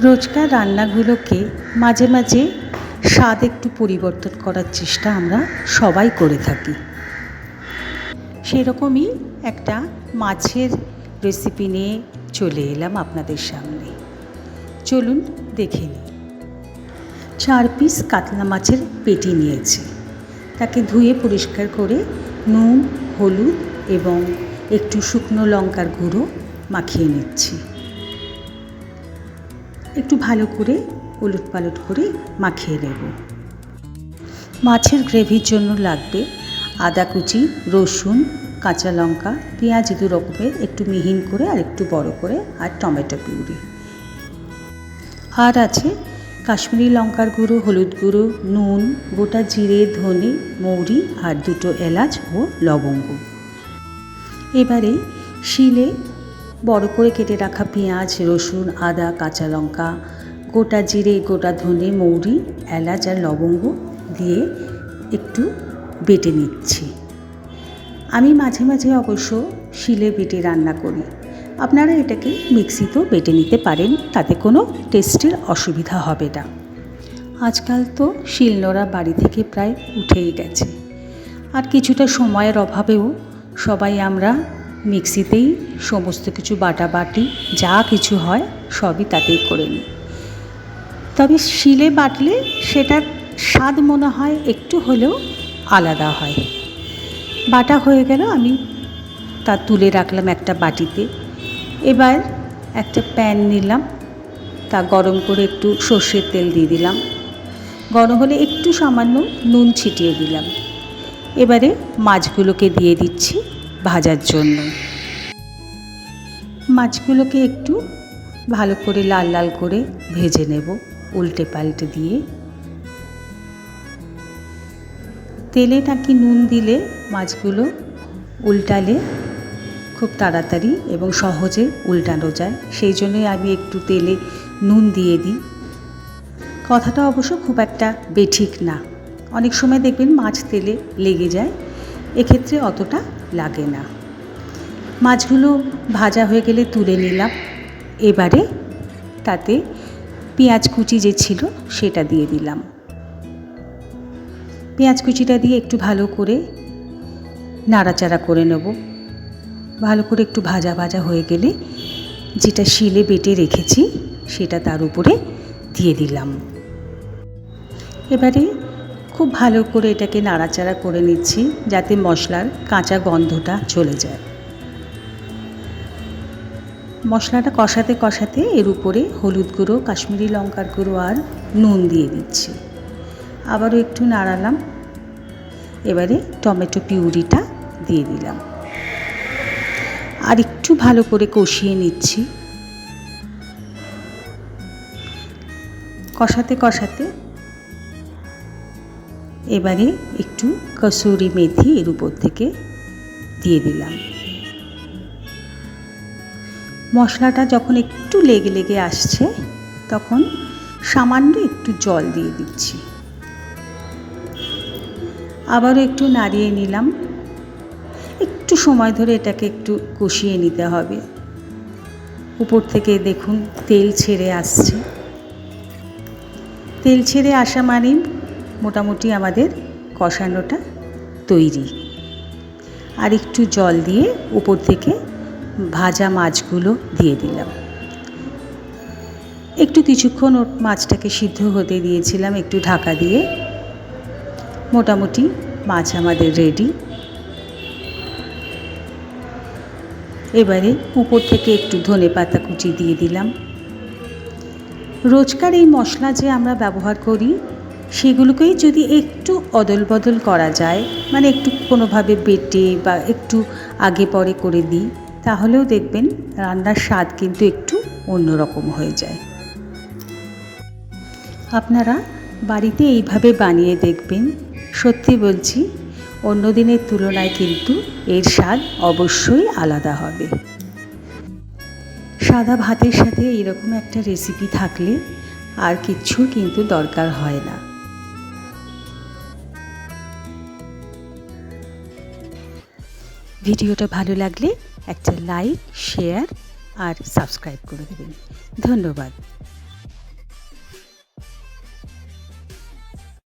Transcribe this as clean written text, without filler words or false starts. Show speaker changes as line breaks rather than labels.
রোজকার রান্নাগুলোকে মাঝে মাঝে স্বাদ একটু পরিবর্তন করার চেষ্টা আমরা সবাই করে থাকি। সেরকমই একটা মাছের রেসিপি নিয়ে চলে এলাম আপনাদের সামনে। চলুন দেখে নিই। 4 পিস কাতলা মাছের পেটি নিয়েছি। তাকে ধুয়ে পরিষ্কার করে নুন, হলুদ এবং একটু শুকনো লঙ্কার গুঁড়ো মাখিয়ে নিচ্ছি। একটু ভালো করে উলটপালট করে মাখিয়ে নেব। মাছের গ্রেভির জন্য লাগবে আদা কুচি, রসুন, কাঁচা লঙ্কা, পেঁয়াজ 2 রকমের, একটু মিহিন করে আর একটু বড় করে, আর টমেটো পিউরি। আর আছে কাশ্মীরি লঙ্কার গুঁড়ো, হলুদ গুঁড়ো, নুন, গোটা জিরে, ধনে, মৌরি আর 2 এলাচ ও লবঙ্গ। এবারে শিলে বড় করে কেটে রাখা পেঁয়াজ, রসুন, আদা, কাঁচা লঙ্কা, গোটা জিরে, গোটা ধনে, মৌরি, এলাচ আর লবঙ্গ দিয়ে একটু বেটে নিচ্ছি। আমি মাঝে মাঝে অবশ্য শিলে বেটে রান্না করি। আপনারা এটাকে মিক্সিতেও বেটে নিতে পারেন, তাতে কোনো টেস্টের অসুবিধা হবে না। আজকাল তো শিলনোড়া বাড়ি থেকে প্রায় উঠেই গেছে, আর কিছুটা সময়ের অভাবেও সবাই আমরা মিক্সিতেই সমস্ত কিছু বাটাবাটি যা কিছু হয় সবই তাতেই করে নিই। তবে শিলে বাটলে সেটার স্বাদ মনে হয় একটু হলেও আলাদা হয়। বাটা হয়ে গেল, আমি তা তুলে রাখলাম একটা বাটিতে। এবার একটা প্যান নিলাম, তা গরম করে একটু সর্ষের তেল দিয়ে দিলাম। গরম হলে একটু সামান্য নুন ছিটিয়ে দিলাম। এবারে মাছগুলোকে দিয়ে দিচ্ছি ভাজার জন্য। মাছগুলোকে একটু ভালো করে লাল লাল করে ভেজে নেব, উল্টে পাল্টে দিয়ে। তেলে নাকি নুন দিলে মাছগুলো উল্টালে খুব তাড়াতাড়ি এবং সহজে উল্টানো যায়, সেই জন্যই আমি একটু তেলে নুন দিয়ে দিই। কথাটা অবশ্য খুব একটা বেঠিক না। অনেক সময় দেখবেন মাছ তেলে লেগে যায়, এক্ষেত্রে অতটা লাগে না। মাছগুলো ভাজা হয়ে গেলে তুলে নিলাম। এবারে তাতে পেঁয়াজ কুচি যে ছিল সেটা দিয়ে দিলাম। পেঁয়াজ কুচিটা দিয়ে একটু ভালো করে নাড়াচাড়া করে নেব। ভালো করে একটু ভাজা ভাজা হয়ে গেলে যেটা শিলে বেটে রেখেছি সেটা তার উপরে দিয়ে দিলাম। এবারে খুব ভালো করে এটাকে নাড়াচাড়া করে নিচ্ছি, যাতে মশলার কাঁচা গন্ধটা চলে যায়। মশলাটা কষাতে কষাতে এর উপরে হলুদ গুঁড়ো, কাশ্মীরি লঙ্কার গুঁড়ো আর নুন দিয়ে দিচ্ছি। আবারও একটু নাড়ালাম। এবারে টমেটো পিউরিটা দিয়ে দিলাম, আর একটু ভালো করে কষিয়ে নিচ্ছি। কষাতে কষাতে এবারে একটু কসুরি মেথি এর উপর থেকে দিয়ে দিলাম। মশলাটা যখন একটু লেগে লেগে আসছে তখন সামান্য একটু জল দিয়ে দিচ্ছি। আবারও একটু নাড়িয়ে নিলাম। একটু সময় ধরে এটাকে একটু কষিয়ে নিতে হবে। উপর থেকে দেখুন তেল ছেড়ে আসছে। তেল ছেড়ে আসা মানেই মোটামুটি আমাদের কষানোটা তৈরি। আর একটু জল দিয়ে উপর থেকে ভাজা মাছগুলো দিয়ে দিলাম। একটু কিছুক্ষণ মাছটাকে সিদ্ধ হতে দিয়েছিলাম একটু ঢাকা দিয়ে। মোটামুটি মাছ আমাদের রেডি। এবারে উপর থেকে একটু ধনেপাতা কুচি দিয়ে দিলাম। রোজকার এই মশলা যে আমরা ব্যবহার করি সেগুলোকেই যদি একটু অদল বদল করা যায়, মানে একটু কোনোভাবে বেটে বা একটু আগে পরে করে দিই, তাহলেও দেখবেন রান্নার স্বাদ কিন্তু একটু অন্যরকম হয়ে যায়। আপনারা বাড়িতে এইভাবে বানিয়ে দেখবেন, সত্যি বলছি অন্য দিনের তুলনায় কিন্তু এর স্বাদ অবশ্যই আলাদা হবে। সাদা ভাতের সাথে এরকম একটা রেসিপি থাকলে আর কিচ্ছু কিন্তু দরকার হয় না। ভিডিওটা ভালো লাগলে একটা লাইক, শেয়ার আর সাবস্ক্রাইব করে দেবেন। ধন্যবাদ।